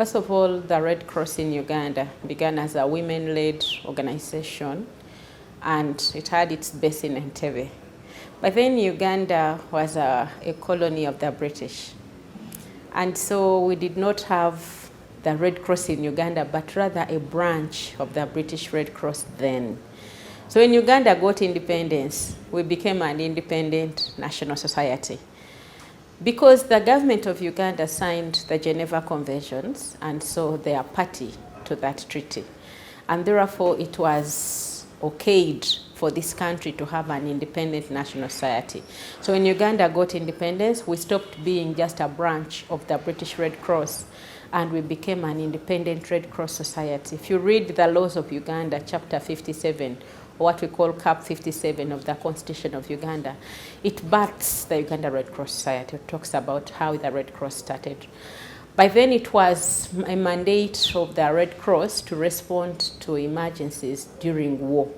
First of all, the Red Cross in Uganda began as a women-led organization, and it had its base in Entebbe. But then Uganda was a colony of the British. And so we did not have the Red Cross in Uganda, but rather a branch of the British Red Cross then. So when Uganda got independence, we became an independent national society. Because the government of Uganda signed the Geneva Conventions, and so they are party to that treaty. And therefore it was okayed for this country to have an independent national society. So when Uganda got independence, we stopped being just a branch of the British Red Cross, and we became an independent Red Cross society. If you read the laws of Uganda, chapter 57, what we call Cap 57 of the Constitution of Uganda, it backs the Uganda Red Cross Society. It talks about how the Red Cross started. By then it was a mandate of the Red Cross to respond to emergencies during war.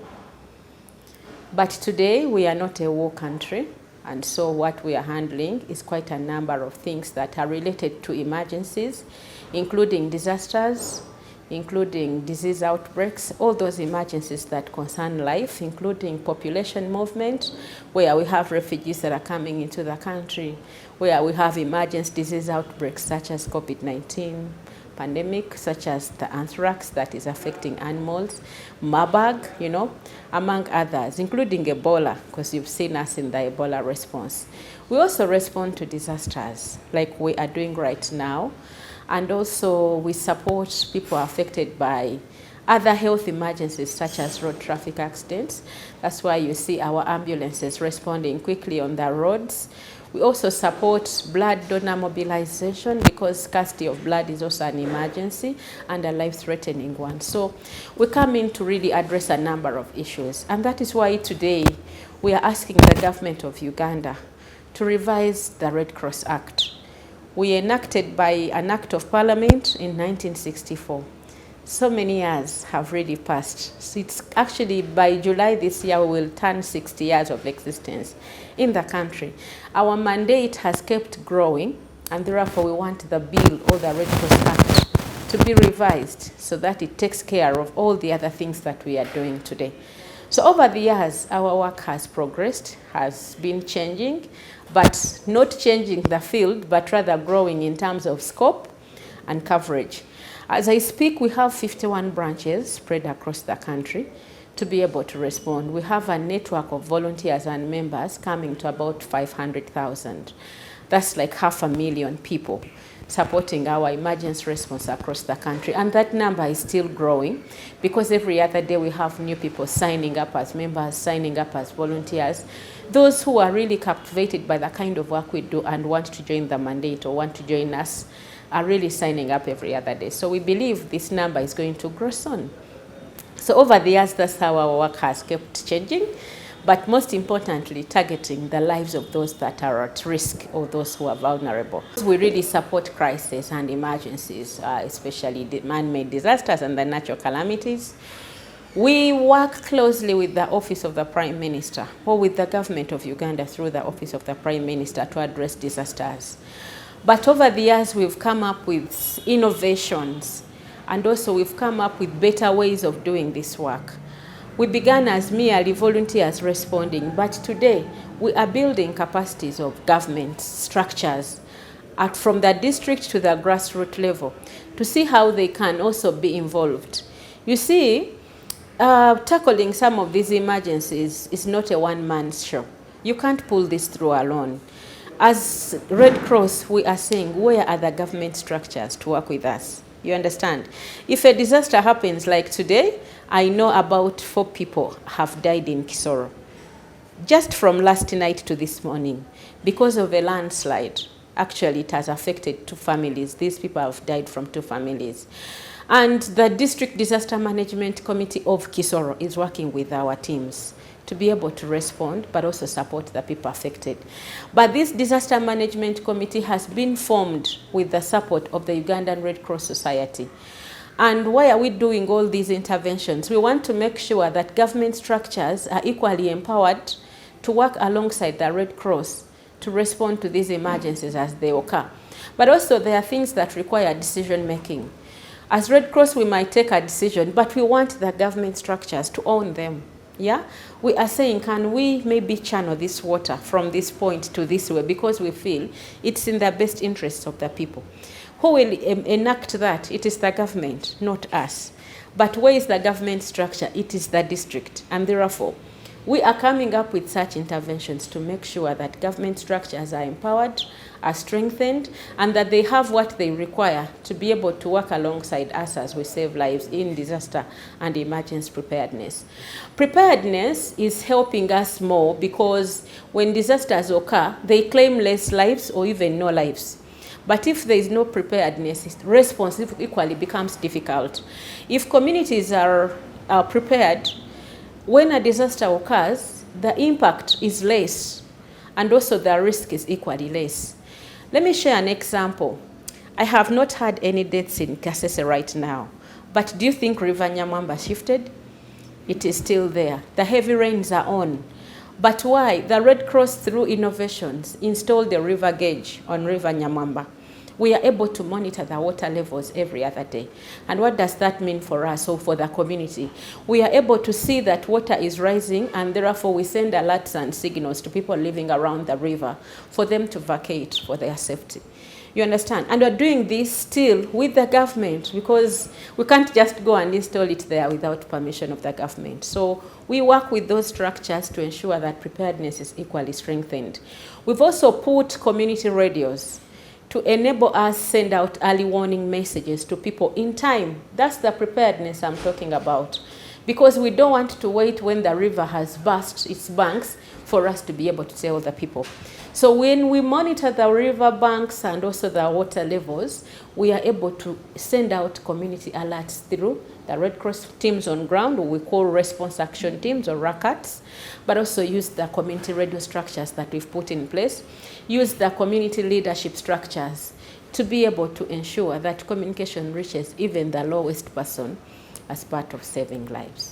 But today we are not a war country, and so what we are handling is quite a number of things that are related to emergencies, including disasters, including disease outbreaks, all those emergencies that concern life, including population movement, where we have refugees that are coming into the country, where we have emergency disease outbreaks such as COVID-19 pandemic, such as the anthrax that is affecting animals, Marburg, among others, including Ebola, because you've seen us in the Ebola response. We also respond to disasters like we are doing right now. And also we support people affected by other health emergencies such as road traffic accidents. That's why you see our ambulances responding quickly on the roads. We also support blood donor mobilization because scarcity of blood is also an emergency and a life-threatening one. So we come in to really address a number of issues. And that is why today we are asking the government of Uganda to revise the Red Cross Act. We enacted by an act of parliament in 1964. So many years have really passed. So it's actually by July this year we will turn 60 years of existence in the country. Our mandate has kept growing, and therefore we want the bill or the Red Cross Act to be revised so that it takes care of all the other things that we are doing today. So over the years, our work has progressed, has been changing, but not changing the field, but rather growing in terms of scope and coverage. As I speak, we have 51 branches spread across the country to be able to respond. We have a network of volunteers and members coming to about 500,000. That's like 500,000 people supporting our emergency response across the country. And that number is still growing because every other day we have new people signing up as members, signing up as volunteers. Those who are really captivated by the kind of work we do and want to join the mandate or want to join us are really signing up every other day. So we believe this number is going to grow soon. So over the years, that's how our work has kept changing, but most importantly, targeting the lives of those that are at risk or those who are vulnerable. We really support crises and emergencies, especially the man-made disasters and the natural calamities. We work closely with the Office of the Prime Minister or with the government of Uganda through the Office of the Prime Minister to address disasters. But over the years, we've come up with innovations, and also we've come up with better ways of doing this work. We began as merely volunteers responding, but today we are building capacities of government structures from the district to the grassroots level to see how they can also be involved. You see, tackling some of these emergencies is not a one-man show. You can't pull this through alone. As Red Cross, we are saying, where are the government structures to work with us? You understand? If a disaster happens like today, I know about 4 people have died in Kisoro. Just from last night to this morning, because of a landslide. Actually, it has affected 2 families. These people have died from 2 families. And the District Disaster Management Committee of Kisoro is working with our teams to be able to respond, but also support the people affected. But this Disaster Management Committee has been formed with the support of the Ugandan Red Cross Society. And why are we doing all these interventions? We want to make sure that government structures are equally empowered to work alongside the Red Cross to respond to these emergencies as they occur. But also there are things that require decision making. As Red Cross, we might take a decision, but we want the government structures to own them. Yeah, we are saying, can we maybe channel this water from this point to this way, because we feel it's in the best interests of the people. Who will enact that? It is the government, not us. But where is the government structure? It is the district. And therefore, we are coming up with such interventions to make sure that government structures are empowered, are strengthened, and that they have what they require to be able to work alongside us as we save lives in disaster and emergency preparedness. Preparedness is helping us more because when disasters occur, they claim less lives or even no lives. But if there is no preparedness, response equally becomes difficult. If communities are prepared, when a disaster occurs, the impact is less, and also the risk is equally less. Let me share an example. I have not had any deaths in Kasese right now, but do you think River Nyamwamba shifted? It is still there. The heavy rains are on. But why? The Red Cross, through innovations, installed the river gauge on River Nyamwamba. We are able to monitor the water levels every other day. And what does that mean for us or for the community? We are able to see that water is rising, and therefore we send alerts and signals to people living around the river for them to vacate for their safety. You understand? And we're doing this still with the government, because we can't just go and install it there without permission of the government. So we work with those structures to ensure that preparedness is equally strengthened. We've also put community radios to enable us send out early warning messages to people in time. That's the preparedness I'm talking about. Because we don't want to wait when the river has burst its banks for us to be able to tell the people. So when we monitor the river banks and also the water levels, we are able to send out community alerts through the Red Cross teams on ground, or we call response action teams or RACATs, but also use the community radio structures that we've put in place, use the community leadership structures to be able to ensure that communication reaches even the lowest person as part of saving lives.